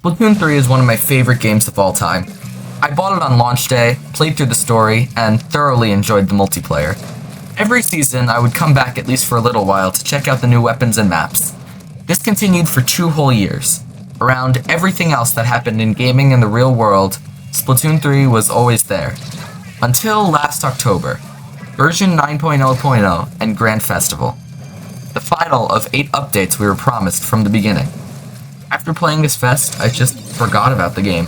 Splatoon 3 is one of my favorite games of all time. I bought it on launch day, played through the story, and thoroughly enjoyed the multiplayer. Every season, I would come back at least for a little while to check out the new weapons and maps. This continued for 2 whole years. Around everything else that happened in gaming and the real world, Splatoon 3 was always there. Until last October, version 9.0.0 and Grand Festival. The final of 8 updates we were promised from the beginning. After playing this fest, I just forgot about the game.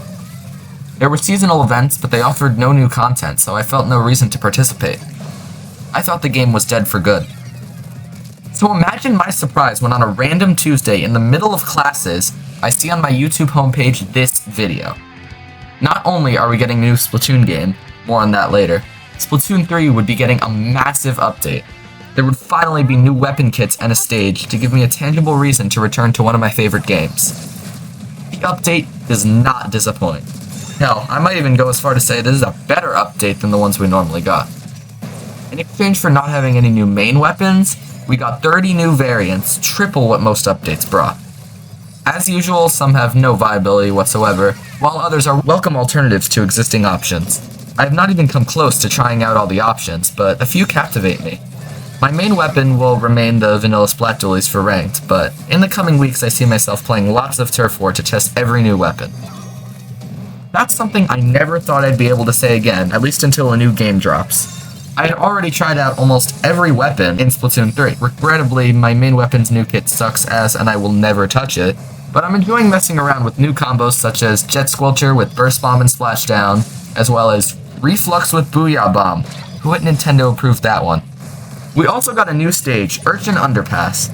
There were seasonal events, but they offered no new content, so I felt no reason to participate. I thought the game was dead for good. So imagine my surprise when on a random Tuesday in the middle of classes, I see on my YouTube homepage this video. Not only are we getting a new Splatoon game, more on that later, Splatoon 3 would be getting a massive update. There would finally be new weapon kits and a stage to give me a tangible reason to return to one of my favorite games. The update does not disappoint. Hell, I might even go as far to say this is a better update than the ones we normally got. In exchange for not having any new main weapons, we got 30 new variants, triple what most updates brought. As usual, some have no viability whatsoever, while others are welcome alternatives to existing options. I have not even come close to trying out all the options, but a few captivate me. My main weapon will remain the vanilla splat dualies for ranked, but in the coming weeks I see myself playing lots of turf war to test every new weapon. That's something I never thought I'd be able to say again, at least until a new game drops. I had already tried out almost every weapon in Splatoon 3. Regrettably, my main weapon's new kit sucks ass and I will never touch it, but I'm enjoying messing around with new combos such as Jet Squelcher with Burst Bomb and Splashdown, as well as Reflux with Booyah Bomb. Who at Nintendo approved that one? We also got a new stage, Urchin Underpass.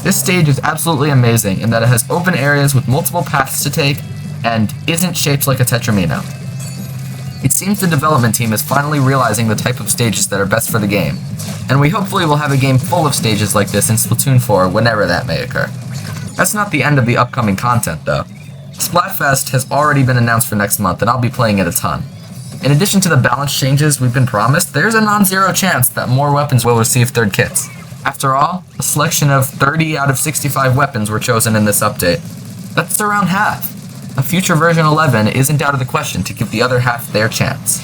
This stage is absolutely amazing in that it has open areas with multiple paths to take and isn't shaped like a Tetramino. It seems the development team is finally realizing the type of stages that are best for the game, and we hopefully will have a game full of stages like this in Splatoon 4 whenever that may occur. That's not the end of the upcoming content though. Splatfest has already been announced for next month and I'll be playing it a ton. In addition to the balance changes we've been promised, there's a non-zero chance that more weapons will receive third kits. After all, a selection of 30 out of 65 weapons were chosen in this update. That's around half. A future version 11 isn't out of the question to give the other half their chance.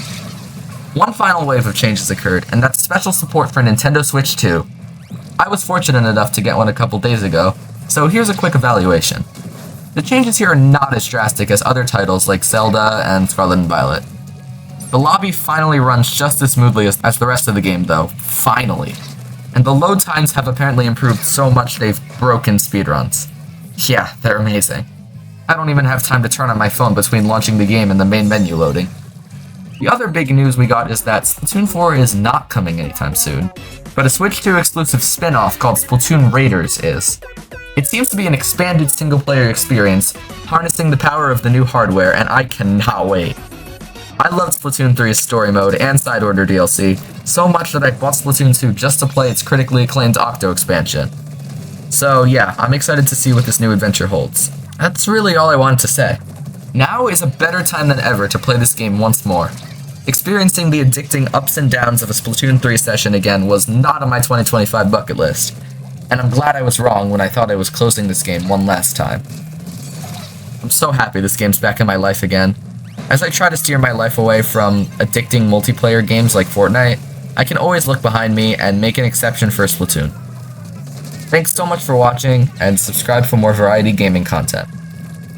One final wave of changes occurred, and that's special support for Nintendo Switch 2. I was fortunate enough to get one a couple days ago, so here's a quick evaluation. The changes here are not as drastic as other titles like Zelda and Scarlet and Violet. The lobby finally runs just as smoothly as the rest of the game though, finally. And the load times have apparently improved so much they've broken speedruns. Yeah, they're amazing. I don't even have time to turn on my phone between launching the game and the main menu loading. The other big news we got is that Splatoon 4 is not coming anytime soon, but a Switch 2 exclusive spin-off called Splatoon Raiders is. It seems to be an expanded single-player experience, harnessing the power of the new hardware, and I cannot wait. I loved Splatoon 3's story mode and side order DLC, so much that I bought Splatoon 2 just to play its critically acclaimed Octo expansion. So yeah, I'm excited to see what this new adventure holds. That's really all I wanted to say. Now is a better time than ever to play this game once more. Experiencing the addicting ups and downs of a Splatoon 3 session again was not on my 2025 bucket list, and I'm glad I was wrong when I thought I was closing this game one last time. I'm so happy this game's back in my life again. As I try to steer my life away from addicting multiplayer games like Fortnite, I can always look behind me and make an exception for Splatoon. Thanks so much for watching, and subscribe for more variety gaming content.